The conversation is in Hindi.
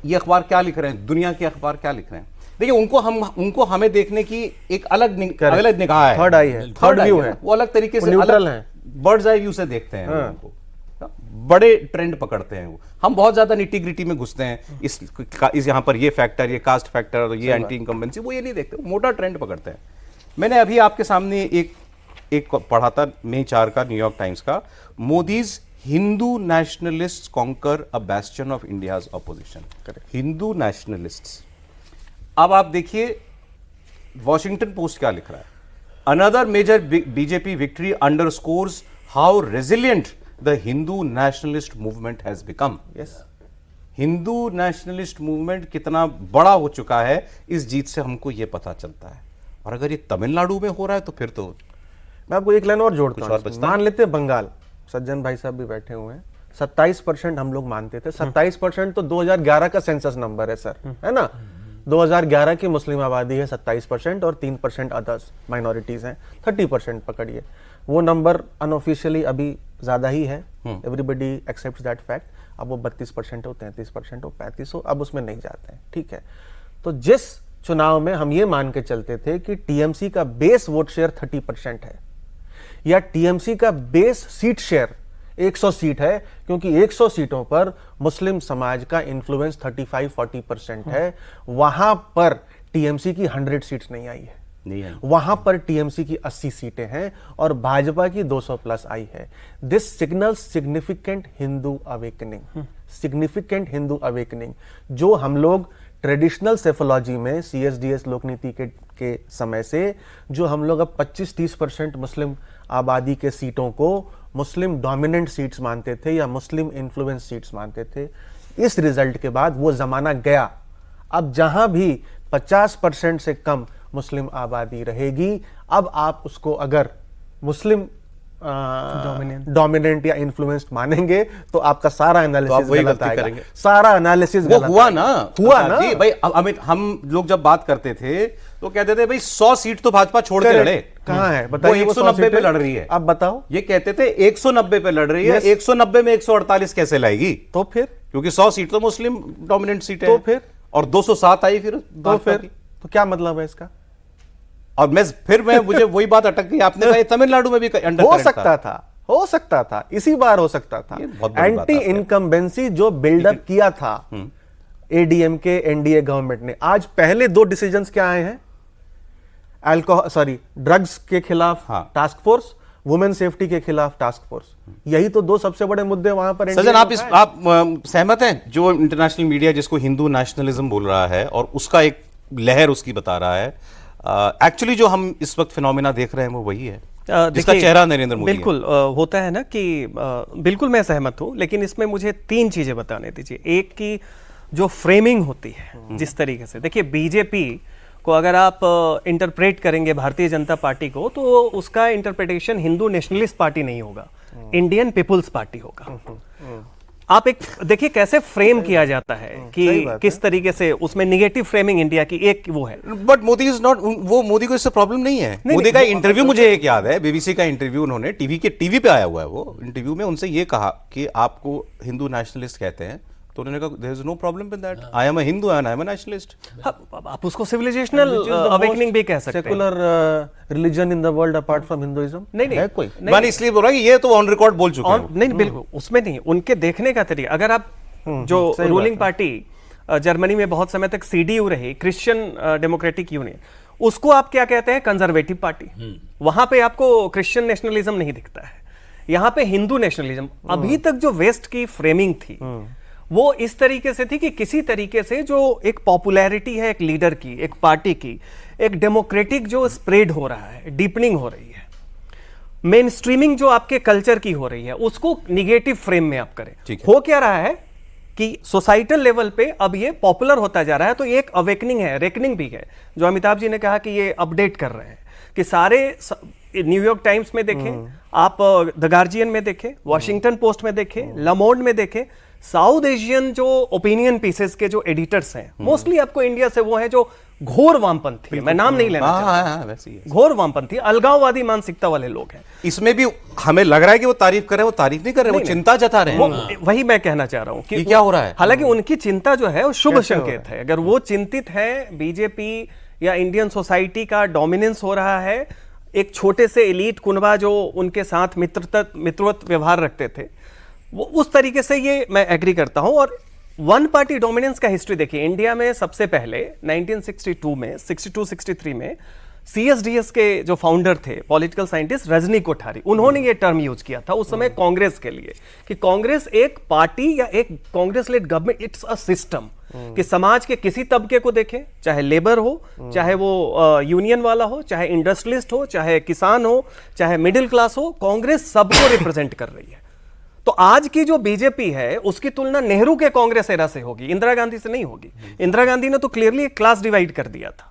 ये अखबार क्या लिख रहे हैं, दुनिया के अखबार क्या लिख रहे हैं। देखिए उनको हमें देखने की एक अलग निगाह है, थर्ड आई है, थर्ड व्यू है, वो अलग तरीके से न्यूट्रल है, बर्ड्स आई व्यू से देखते हैं उनको, बड़े ट्रेंड पकड़ते हैं वो। हम बहुत ज्यादा निटी-ग्रिटी में घुसते हैं, इस यहाँ पर ये फैक्टर, ये कास्ट फैक्टर, ये एंटी इनकम्बेंसी, वो ये नहीं देखते, मोटा ट्रेंड पकड़ते हैं। मैंने अभी आपके सामने एक पढ़ा था मई 4 का, न्यूयॉर्क टाइम्स का, Modi's Hindu nationalist conquer a bastion of India's opposition. Hindu nationalists. अब आप देखिए वॉशिंगटन पोस्ट क्या लिख रहा है, another major BJP victory underscores how resilient the Hindu nationalist movement has become. Yes, Hindu nationalist movement कितना बड़ा हो चुका है, इस जीत से हमको यह पता चलता है। और अगर ये तमिलनाडु में हो रहा है तो फिर तो मैं आपको एक लाइन और जोड़ता हूं। मान लेते हैं बंगाल, सज्जन भाई साहब भी बैठे हुए हैं, 27% हम लोग मानते थे, 27% तो 2011 का सेंसस नंबर है सर, है ना। 2011 की मुस्लिम आबादी है 27% और 3% अदर्स माइनॉरिटीज हैं, 30% पकड़िए। वो नंबर अनऑफिशियली अभी ज्यादा ही है, एवरीबडी एक्सेप्ट्स दैट फैक्ट। अब वो 32% हो, 33% हो, 35 हो, अब उसमें नहीं जाते हैं, ठीक है। तो जिस चुनाव में हम ये मान के चलते थे कि टीएमसी का बेस वोट शेयर 30% है, या टीएमसी का बेस सीट शेयर 100 सीट है, क्योंकि 100 सीटों पर मुस्लिम समाज का इन्फ्लुएंस 35-40% है, वहां पर टीएमसी की 100 सीट्स नहीं आई है, वहां पर टीएमसी की 80 सीटें हैं और भाजपा की 200 प्लस आई है। This signal significant Hindu awakening, significant Hindu awakening, जो हम लोग ट्रेडिशनल सेफोलॉजी में सीएसडीएस लोकनीति के समय से, जो हम लोग अब 25-30% मुस्लिम आबादी के सीटों को मुस्लिम डोमिनेंट सीट्स मानते थे या मुस्लिम इन्फ्लुएंस सीट्स मानते थे, इस रिजल्ट के बाद वो जमाना गया। अब जहां भी 50% से कम मुस्लिम आबादी रहेगी, अब आप उसको अगर मुस्लिम डोमिनेंट या इन्फ्लुएंस्ड मानेंगे तो आपका सारा एनालिसिस तो गलत आएगा, सारा एनालिसिस गलत हुआ ना, हुआ ना जी भाई। अमित, हम लोग जब बात करते थे तो कहते थे भाई 100 सीट तो भाजपा छोड़ के लड़े, कहां है बताइए, वो 190 पे लड़ रही है। आप बताओ, ये कहते थे 190 पे लड़ रही है, 190 में 148 कैसे लाएगी? तो फिर क्योंकि 100 सीट तो मुस्लिम डोमिनेंट सीट है, तो फिर और 207 आई फिर, तो क्या मतलब है इसका? और मैं मुझे वही बात अटक गई, आपने कहा तमिलनाडु में भी हो सकता था, इसी बार हो सकता था। एंटी इनकम्बेंसी जो बिल्डअप किया था एडीएमके एनडीए गवर्नमेंट ने, आज पहले 2 डिसीजंस क्या आए हैं, ड्रग्स के खिलाफ टास्क फोर्स, वुमेन सेफ्टी के खिलाफ टास्क फोर्स, यही तो 2 सबसे बड़े मुद्दे वहां पर। सज्जन, आप सहमत हैं जो इंटरनेशनल मीडिया जिसको हिंदू नेशनलिज्म बोल रहा है और उसका एक लहर उसकी बता रहा है, एक्चुअली जो हम इस वक्त फिनोमिना देख रहे हैं वो वही है, जिसका चेहरा नरेंद्र मोदी बिल्कुल होता है ना कि बिल्कुल मैं सहमत हूं, लेकिन इसमें मुझे 3 चीजें बताने दीजिए। एक की जो फ्रेमिंग होती है, जिस तरीके से देखिए बीजेपी को अगर आप इंटरप्रेट करेंगे भारतीय जनता पार्टी को, तो उसका इंटरप्रिटेशन हिंदू नेशनलिस्ट पार्टी नहीं होगा, इंडियन पीपुल्स पार्टी होगा। आप एक देखिए कैसे फ्रेम किया जाता है कि किस तरीके से उसमें निगेटिव फ्रेमिंग इंडिया की एक वो है। बट मोदी इज नॉट, वो मोदी को इससे प्रॉब्लम नहीं है। मोदी का इंटरव्यू मुझे एक याद है, बीबीसी का इंटरव्यू, उन्होंने टीवी पे आया हुआ है वो इंटरव्यू में, उनसे ये कहा कि आपको हिंदू नेशनलिस्ट कहते हैं, तो उन्होंने कहा there is no problem with that, I am a Hindu and I am a nationalist. आप उसको सिविलाइजेशनल अवेकनिंग भी कह सकते हैं। Secular religion in the world apart from Hinduism नहीं है कोई? मैंने इसलिए बोला कि ये तो ऑन रिकॉर्ड बोल चुके हैं। नहीं बिल्कुल उसमें नहीं, उनके देखने का तरीका। अगर आप जो रूलिंग पार्टी जर्मनी में बहुत समय तक सीडीयू रही, क्रिश्चियन डेमोक्रेटिक यूनियन, उसको आप क्या कहते हैं? Conservative party. वहां पे आपको क्रिश्चियन नेशनलिज्म नहीं दिखता है, यहाँ पे हिंदू नेशनलिज्म। अभी तक जो वेस्ट की फ्रेमिंग थी वो इस तरीके से थी कि किसी तरीके से जो एक पॉपुलैरिटी है एक लीडर की, एक पार्टी की, एक डेमोक्रेटिक जो स्प्रेड हो रहा है, डीपनिंग हो रही है, मेन स्ट्रीमिंग जो आपके कल्चर की हो रही है, उसको निगेटिव फ्रेम में आप करें। हो क्या रहा है कि सोसाइटल लेवल पे अब ये पॉपुलर होता जा रहा है, तो ये एक अवेकनिंग है, रेकनिंग भी है, जो अमिताभ जी ने कहा कि ये अपडेट कर रहे हैं कि सारे न्यूयॉर्क टाइम्स में देखें, आप द गार्जियन में देखें, वॉशिंगटन पोस्ट में देखें, लमोंड में देखें, साउथ एशियन जो ओपिनियन पीसेस के जो एडिटर्स हैं मोस्टली आपको इंडिया से वो हैं जो घोर वामपंथी है, मैं नाम नहीं लेना चाहता, वैसे ही है। घोर वामपंथी अलगाववादी मानसिकता वाले लोग हैं। इसमें भी हमें लग रहा है कि वो तारीफ कर रहे हैं, वो तारीफ नहीं कर रहे, वो चिंता जता रहे हैं। वही मैं कहना चाह रहा हूं कि क्या हो रहा है। हालांकि उनकी चिंता जो है वो शुभ संकेत है। अगर वो चिंतित है बीजेपी या इंडियन सोसाइटी का डोमिनेंस हो रहा है, एक छोटे से एलीट कुनबा जो उनके साथ मित्रवत व्यवहार रखते थे, वो उस तरीके से, ये मैं एग्री करता हूं। और वन पार्टी डोमिनेंस का हिस्ट्री देखिए, इंडिया में सबसे पहले 1962 में 62-63 में सीएसडीएस के जो फाउंडर थे पॉलिटिकल साइंटिस्ट रजनी कोठारी, उन्होंने ये टर्म यूज किया था उस समय कांग्रेस के लिए कि कांग्रेस एक पार्टी या एक Congress lead government, it's a system, कि समाज के किसी तबके को देखें, चाहे लेबर हो, चाहे वो यूनियन वाला हो, चाहे इंडस्ट्रियलिस्ट हो, चाहे किसान हो, चाहे मिडिल क्लास हो, कांग्रेस सबको रिप्रेजेंट कर रही है। तो आज की जो बीजेपी है उसकी तुलना नेहरू के कांग्रेस एरा से होगी, इंदिरा गांधी से नहीं होगी। इंदिरा गांधी ने तो क्लियरली एक क्लास डिवाइड कर दिया था।